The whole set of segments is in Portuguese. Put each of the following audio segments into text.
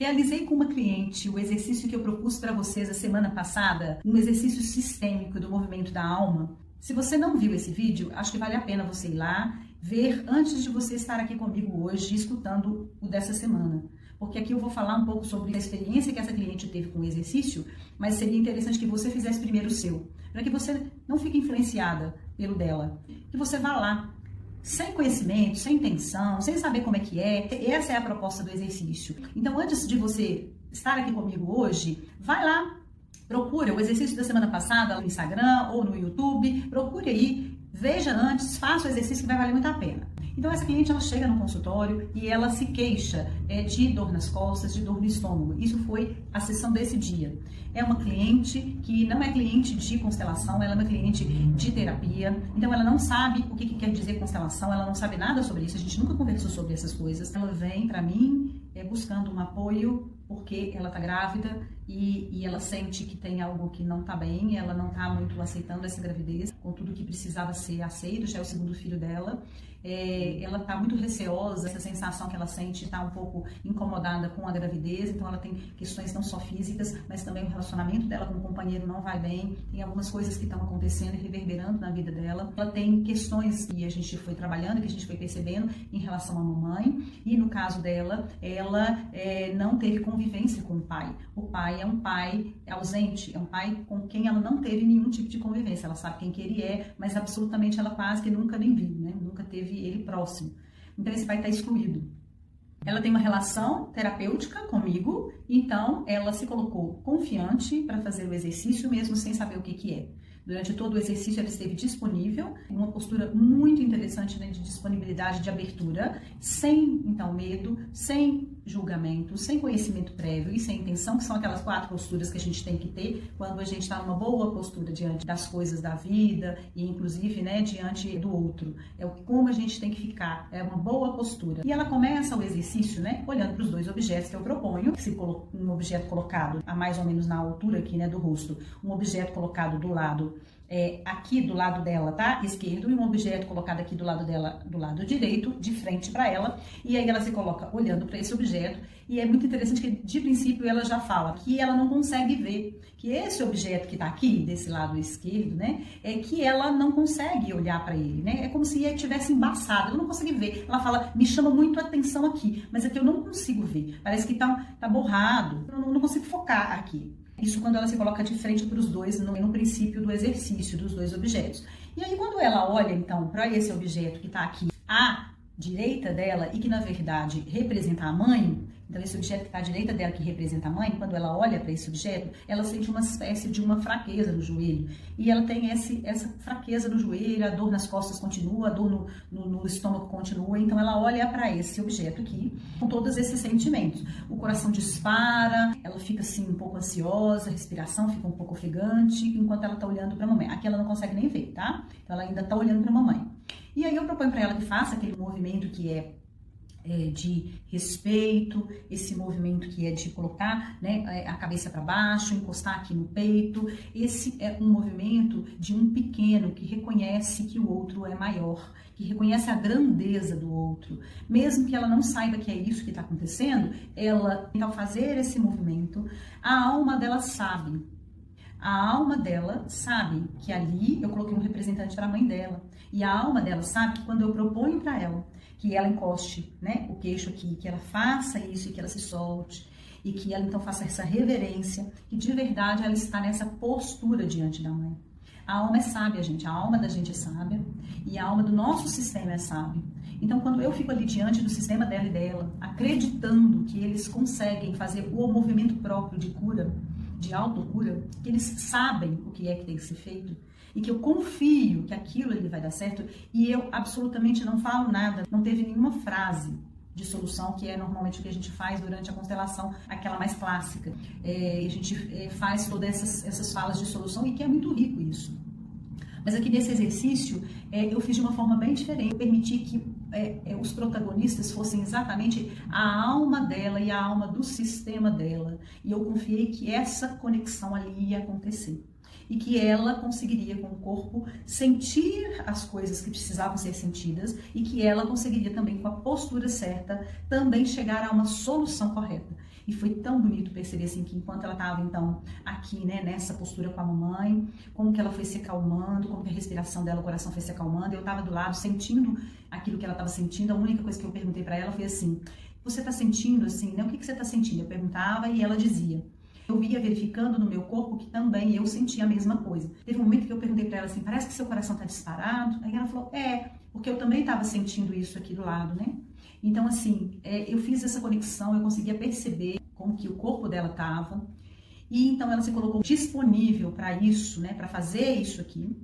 Realizei com uma cliente o exercício que eu propus para vocês a semana passada, um exercício sistêmico do movimento da alma. Se você não viu esse vídeo, acho que vale a pena você ir lá, ver antes de você estar aqui comigo hoje, escutando o dessa semana. Porque aqui eu vou falar um pouco sobre a experiência que essa cliente teve com o exercício, mas seria interessante que você fizesse primeiro o seu, para que você não fique influenciada pelo dela. Que você vá lá, sem conhecimento, sem intenção, sem saber como é que é. Essa é a proposta do exercício. Então, antes de você estar aqui comigo hoje, vai lá, procura o exercício da semana passada no Instagram ou no YouTube, procure aí, veja antes, faça o exercício que vai valer muito a pena. Então, essa cliente, ela chega no consultório e ela se queixa de dor nas costas, de dor no estômago. Isso foi a sessão desse dia. É uma cliente que não é cliente de constelação, ela é uma cliente de terapia. Então, ela não sabe o que quer dizer constelação, ela não sabe nada sobre isso, a gente nunca conversou sobre essas coisas. Ela vem para mim buscando um apoio porque ela tá grávida e ela sente que tem algo que não tá bem, ela não tá muito aceitando essa gravidez, com tudo que precisava ser aceito, já é o segundo filho dela. Ela tá muito receosa, essa sensação que ela sente tá um pouco incomodada com a gravidez, então ela tem questões não só físicas, mas também o relacionamento dela com o companheiro não vai bem, tem algumas coisas que estão acontecendo e reverberando na vida dela. Ela tem questões que a gente foi trabalhando, que a gente foi percebendo em relação à mamãe, e no caso dela, ela não teve convivência com o pai. O pai é um pai ausente, é um pai com quem ela não teve nenhum tipo de convivência. Ela sabe quem que ele é, mas absolutamente ela quase que nunca nem viu, né? Nunca teve ele próximo. Então esse pai está excluído. Ela tem uma relação terapêutica comigo, então ela se colocou confiante para fazer o exercício mesmo sem saber o que é. Durante todo o exercício ela esteve disponível, uma postura muito interessante, né, de disponibilidade, de abertura, sem então medo, sem julgamento, sem conhecimento prévio e sem intenção, que são aquelas 4 posturas que a gente tem que ter quando a gente está numa boa postura diante das coisas da vida e inclusive, né, diante do outro. É como a gente tem que ficar, é uma boa postura. E ela começa o exercício, né, olhando para os 2 objetos que eu proponho, um objeto colocado a mais ou menos na altura aqui, né, do rosto, um objeto colocado do lado aqui do lado dela, tá? Esquerdo, e um objeto colocado aqui do lado dela, do lado direito, de frente para ela, e aí ela se coloca olhando para esse objeto, e é muito interessante que de princípio ela já fala que ela não consegue ver, que esse objeto que tá aqui, desse lado esquerdo, né, é que ela não consegue olhar para ele, né? É como se ele tivesse embaçado, ela não consegue ver. Ela fala, me chama muito a atenção aqui, mas aqui eu não consigo ver, parece que tá borrado, eu não consigo focar aqui. Isso quando ela se coloca de frente para os dois no princípio do exercício dos 2 objetos. E aí quando ela olha então para esse objeto que está aqui à direita dela e que na verdade representa a mãe, então esse objeto que está à direita dela que representa a mãe, quando ela olha para esse objeto, ela sente uma espécie de uma fraqueza no joelho. E ela tem essa fraqueza no joelho, a dor nas costas continua, a dor no estômago continua, então ela olha para esse objeto aqui com todos esses sentimentos. O coração dispara, ela fica assim um pouco ansiosa, a respiração fica um pouco ofegante, enquanto ela está olhando para a mamãe. Aqui ela não consegue nem ver, tá? Então ela ainda está olhando para a mamãe. E aí eu proponho para ela que faça aquele movimento que é de respeito, esse movimento que é de colocar, né, a cabeça para baixo, encostar aqui no peito. Esse é um movimento de um pequeno que reconhece que o outro é maior, que reconhece a grandeza do outro. Mesmo que ela não saiba que é isso que está acontecendo, ela, ao fazer esse movimento, a alma dela sabe. A alma dela sabe que ali eu coloquei um representante para a mãe dela. E a alma dela sabe que quando eu proponho para ela que ela encoste, né, o queixo aqui, que ela faça isso e que ela se solte, e que ela então faça essa reverência, que de verdade ela está nessa postura diante da mãe. A alma é sábia, gente, a alma da gente é sábia e a alma do nosso sistema é sábia. Então, quando eu fico ali diante do sistema dela e dela, acreditando que eles conseguem fazer o movimento próprio de cura, de autocura, que eles sabem o que é que tem que ser feito, e que eu confio que aquilo ali vai dar certo, e eu absolutamente não falo nada, não teve nenhuma frase de solução, que é normalmente o que a gente faz durante a constelação, aquela mais clássica. A gente faz todas essas falas de solução, e que é muito rico isso. Mas aqui nesse exercício, eu fiz de uma forma bem diferente. Eu permiti que os protagonistas fossem exatamente a alma dela e a alma do sistema dela. E eu confiei que essa conexão ali ia acontecer. e que ela conseguiria com o corpo sentir as coisas que precisavam ser sentidas e que ela conseguiria também com a postura certa também chegar a uma solução correta. E foi tão bonito perceber assim que enquanto ela estava então aqui, né, nessa postura com a mamãe, como que ela foi se acalmando, como que a respiração dela, o coração foi se acalmando, eu estava do lado sentindo aquilo que ela estava sentindo. A única coisa que eu perguntei para ela foi assim: você está sentindo assim, né? O que você está sentindo? Eu perguntava e ela dizia. Eu via verificando no meu corpo que também eu sentia a mesma coisa. Teve um momento que eu perguntei para ela assim: parece que seu coração está disparado? Aí ela falou: porque eu também estava sentindo isso aqui do lado, né? Então, assim, eu fiz essa conexão, eu conseguia perceber como que o corpo dela estava. E então ela se colocou disponível para isso, né? Para fazer isso aqui,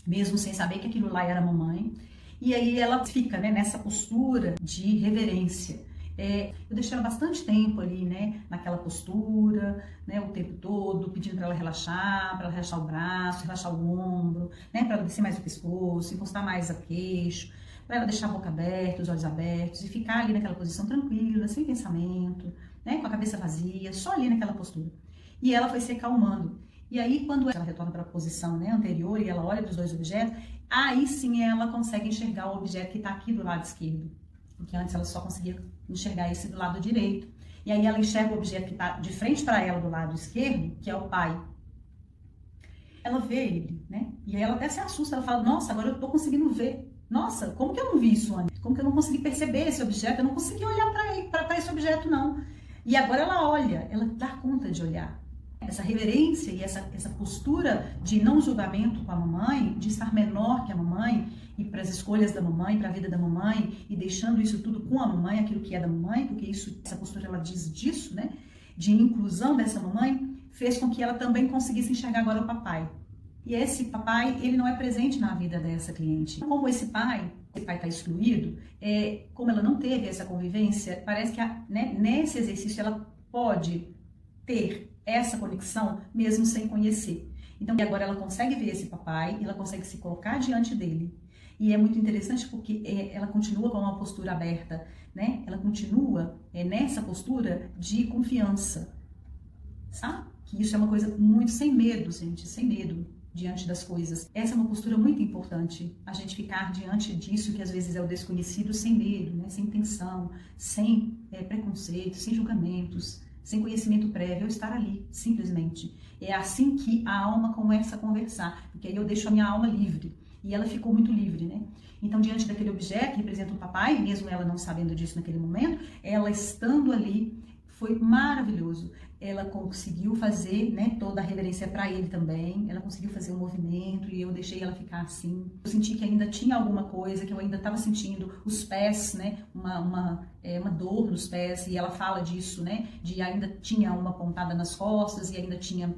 mesmo sem saber que aquilo lá era a mamãe. E aí ela fica, né, nessa postura de reverência. Eu deixei ela bastante tempo ali, né, naquela postura, né, o tempo todo, pedindo para ela relaxar o braço, relaxar o ombro, né, para ela descer mais o pescoço, encostar mais o queixo, para ela deixar a boca aberta, os olhos abertos e ficar ali naquela posição tranquila, sem pensamento, né, com a cabeça vazia, só ali naquela postura. E ela foi se acalmando. E aí, quando ela retorna para a posição, né, anterior e ela olha para os dois objetos, aí sim ela consegue enxergar o objeto que está aqui do lado esquerdo. Porque antes ela só conseguia enxergar esse do lado direito. E aí ela enxerga o objeto que está de frente para ela do lado esquerdo, que é o pai. Ela vê ele, né? E aí ela até se assusta, ela fala: nossa, agora eu estou conseguindo ver. Nossa, como que eu não vi isso antes? Como que eu não consegui perceber esse objeto? Eu não consegui olhar para esse objeto, não. E agora ela olha, ela dá conta de olhar. Essa reverência e essa postura de não julgamento com a mamãe, de estar menor que a mamãe, e para as escolhas da mamãe, para a vida da mamãe, e deixando isso tudo com a mamãe, aquilo que é da mamãe, porque essa postura ela diz disso, né? De inclusão dessa mamãe, fez com que ela também conseguisse enxergar agora o papai. E esse papai, ele não é presente na vida dessa cliente. Como esse pai está excluído, como ela não teve essa convivência, parece que né, nesse exercício ela pode ter essa conexão mesmo sem conhecer. Então agora ela consegue ver esse papai, ela consegue se colocar diante dele. E é muito interessante porque ela continua com uma postura aberta, né? Ela continua nessa postura de confiança, sabe? Que isso é uma coisa muito sem medo, gente, sem medo diante das coisas. Essa é uma postura muito importante, a gente ficar diante disso que às vezes é o desconhecido sem medo, né? Sem tensão, sem preconceito, sem julgamentos, sem conhecimento prévio, eu estar ali, simplesmente. É assim que a alma começa a conversar, porque aí eu deixo a minha alma livre. E ela ficou muito livre, né? Então, diante daquele objeto que representa o papai, mesmo ela não sabendo disso naquele momento, ela estando ali, foi maravilhoso. Ela conseguiu fazer, né, toda a reverência para ele também, ela conseguiu fazer o movimento e eu deixei ela ficar assim. Eu senti que ainda tinha alguma coisa, que eu ainda estava sentindo os pés, né, uma dor nos pés, e ela fala disso, né, de ainda tinha uma pontada nas costas e ainda tinha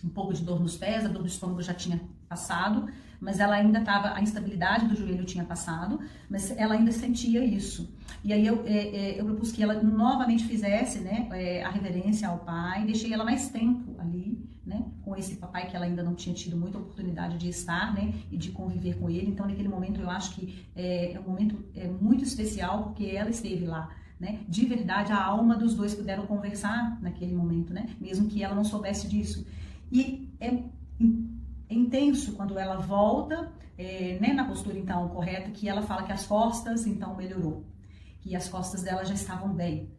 um pouco de dor nos pés, a dor do estômago já tinha passado, mas ela ainda estava, a instabilidade do joelho tinha passado, mas ela ainda sentia isso. E aí eu propus que ela novamente fizesse, né, a reverência ao pai, deixei ela mais tempo ali, né, com esse papai que ela ainda não tinha tido muita oportunidade de estar, né, e de conviver com ele. Então, naquele momento, eu acho que é um momento muito especial, porque ela esteve lá, né, de verdade, a alma dos dois puderam conversar naquele momento, né, mesmo que ela não soubesse disso. E é intenso quando ela volta, né, na postura então correta, que ela fala que as costas então melhorou, que as costas dela já estavam bem.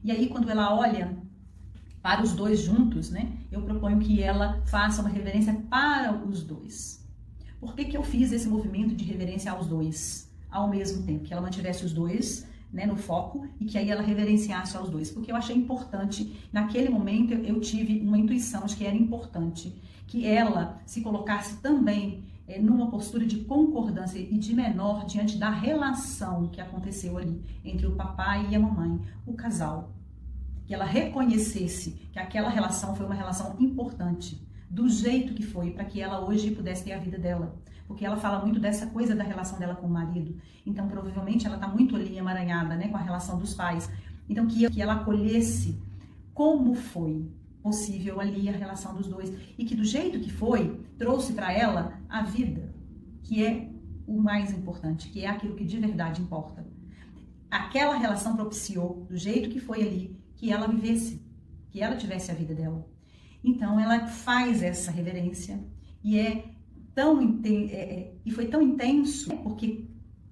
E aí quando ela olha para os dois juntos, né, eu proponho que ela faça uma reverência para os dois. Por que eu fiz esse movimento de reverência aos dois ao mesmo tempo? Que ela mantivesse os dois, né, no foco, e que aí ela reverenciasse aos dois, porque eu achei importante, naquele momento eu tive uma intuição de que era importante que ela se colocasse também numa postura de concordância e de menor diante da relação que aconteceu ali entre o papai e a mamãe, o casal. Que ela reconhecesse que aquela relação foi uma relação importante, do jeito que foi, para que ela hoje pudesse ter a vida dela. Porque ela fala muito dessa coisa da relação dela com o marido. Então, provavelmente, ela está muito ali emaranhada, né, com a relação dos pais. Então, que ela acolhesse como foi possível ali a relação dos dois. E que do jeito que foi, trouxe para ela a vida, que é o mais importante, que é aquilo que de verdade importa. Aquela relação propiciou, do jeito que foi ali, que ela vivesse, que ela tivesse a vida dela. Então, ela faz essa reverência E foi tão intenso, porque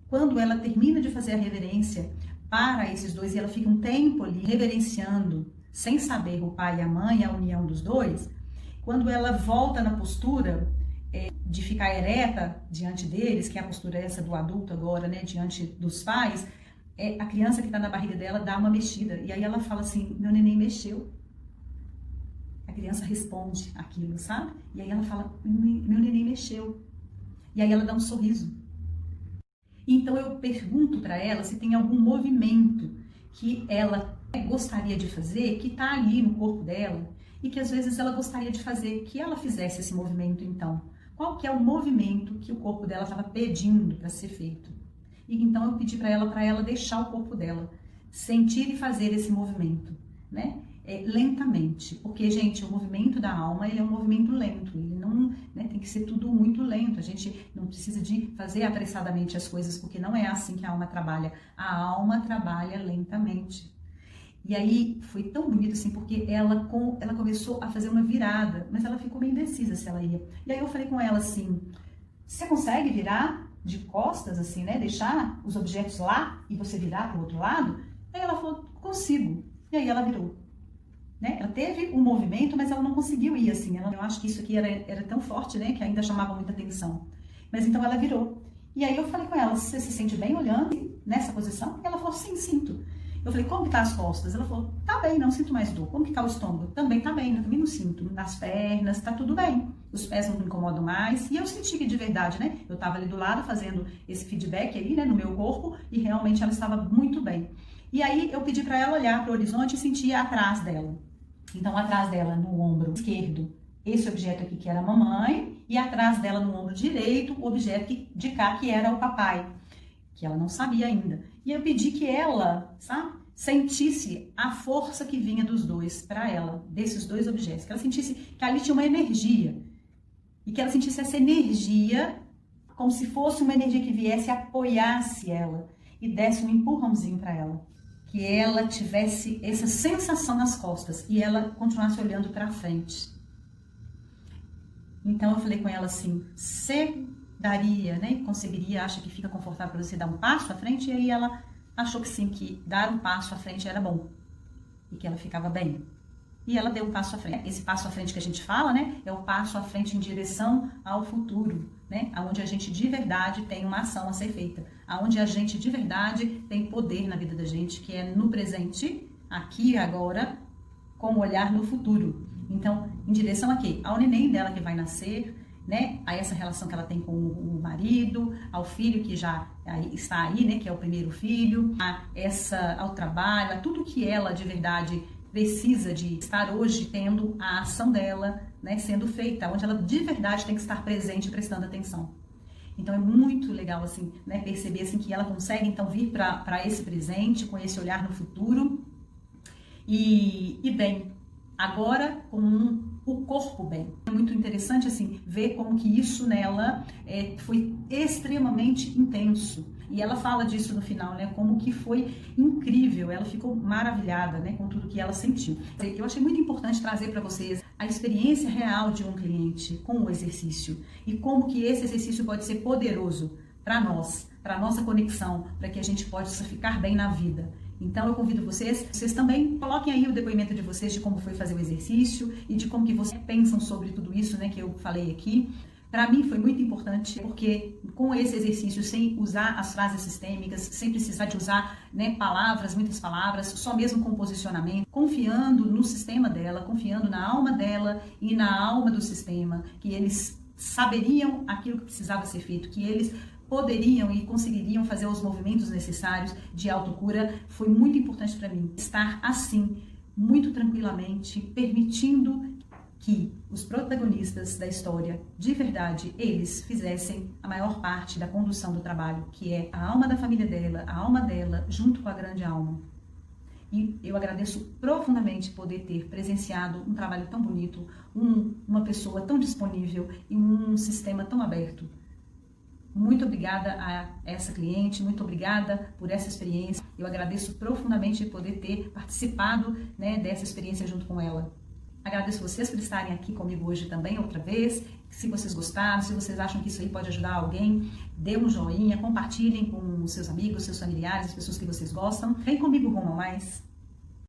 quando ela termina de fazer a reverência para esses dois, e ela fica um tempo ali reverenciando, sem saber o pai e a mãe, a união dos dois, quando ela volta na postura de ficar ereta diante deles, que é a postura essa do adulto agora, né, diante dos pais, a criança que está na barriga dela dá uma mexida, e aí ela fala assim, meu neném mexeu. A criança responde aquilo, sabe? E aí ela fala, meu neném mexeu. E aí ela dá um sorriso. Então eu pergunto para ela se tem algum movimento que ela gostaria de fazer, que está ali no corpo dela, e que às vezes ela gostaria de fazer, que ela fizesse esse movimento então. Qual que é o movimento que o corpo dela estava pedindo para ser feito? E então eu pedi para ela deixar o corpo dela, sentir e fazer esse movimento, né? Lentamente, porque, gente, o movimento da alma, ele é um movimento lento, ele não, né, tem que ser tudo muito lento, a gente não precisa de fazer apressadamente as coisas, porque não é assim que a alma trabalha, a alma trabalha lentamente. E aí foi tão bonito assim, porque ela começou a fazer uma virada, mas ela ficou meio indecisa se ela ia. E aí eu falei com ela assim, você consegue virar de costas assim, né, deixar os objetos lá e você virar para o outro lado? Aí ela falou, consigo. E aí ela virou. Né? Ela teve um movimento, mas ela não conseguiu ir assim. Eu acho que isso aqui era tão forte, né, que ainda chamava muita atenção. Mas então ela virou. E aí eu falei com ela, você se sente bem olhando nessa posição? E ela falou, sim, sinto. Eu falei, como que tá as costas? Ela falou, tá bem, não sinto mais dor. Como que tá o estômago? Também tá bem, eu também não sinto. Nas pernas, tá tudo bem. Os pés não me incomodam mais. E eu senti que de verdade, né, eu tava ali do lado fazendo esse feedback aí, né, no meu corpo, e realmente ela estava muito bem. E aí eu pedi para ela olhar para o horizonte e sentir atrás dela. Então, atrás dela, no ombro esquerdo, esse objeto aqui que era a mamãe, e atrás dela, no ombro direito, o objeto de cá que era o papai, que ela não sabia ainda. E eu pedi que ela, sabe, sentisse a força que vinha dos dois para ela, desses dois objetos, que ela sentisse que ali tinha uma energia, e que ela sentisse essa energia como se fosse uma energia que viesse e apoiasse ela, e desse um empurrãozinho para ela. Que ela tivesse essa sensação nas costas e ela continuasse olhando para frente. Então eu falei com ela assim, você daria, né, conseguiria, acha que fica confortável para você dar um passo à frente? E aí ela achou que sim, que dar um passo à frente era bom e que ela ficava bem. E ela deu um passo à frente. Esse passo à frente que a gente fala, né, é o passo à frente em direção ao futuro, né, onde a gente de verdade tem uma ação a ser feita, onde a gente de verdade tem poder na vida da gente, que é no presente, aqui e agora, com o olhar no futuro. Então, em direção a quê? Ao neném dela que vai nascer, né, a essa relação que ela tem com o marido, ao filho que já está aí, né, que é o primeiro filho, ao trabalho, a tudo que ela de verdade precisa de estar hoje tendo a ação dela, né, sendo feita, onde ela de verdade tem que estar presente, prestando atenção. Então é muito legal assim, né, perceber assim que ela consegue então vir para esse presente com esse olhar no futuro e bem, agora com o corpo bem. É muito interessante assim ver como que isso nela foi extremamente intenso. E ela fala disso no final, né? Como que foi incrível, ela ficou maravilhada, né? Com tudo que ela sentiu. Eu achei muito importante trazer para vocês a experiência real de um cliente com o exercício e como que esse exercício pode ser poderoso para nós, para nossa conexão, para que a gente possa ficar bem na vida. Então eu convido vocês também coloquem aí o depoimento de vocês de como foi fazer o exercício e de como que vocês pensam sobre tudo isso, né? Que eu falei aqui. Para mim foi muito importante, porque com esse exercício, sem usar as frases sistêmicas, sem precisar de usar, né, muitas palavras, só mesmo com posicionamento, confiando no sistema dela, confiando na alma dela e na alma do sistema, que eles saberiam aquilo que precisava ser feito, que eles poderiam e conseguiriam fazer os movimentos necessários de autocura, foi muito importante para mim estar assim, muito tranquilamente, permitindo que os protagonistas da história, de verdade, eles fizessem a maior parte da condução do trabalho, que é a alma da família dela, a alma dela, junto com a grande alma. E eu agradeço profundamente poder ter presenciado um trabalho tão bonito, uma pessoa tão disponível e um sistema tão aberto. Muito obrigada a essa cliente, muito obrigada por essa experiência. Eu agradeço profundamente poder ter participado, né, dessa experiência junto com ela. Agradeço vocês por estarem aqui comigo hoje também, outra vez. Se vocês gostaram, se vocês acham que isso aí pode ajudar alguém, dê um joinha, compartilhem com os seus amigos, seus familiares, as pessoas que vocês gostam. Vem comigo rumo a mais.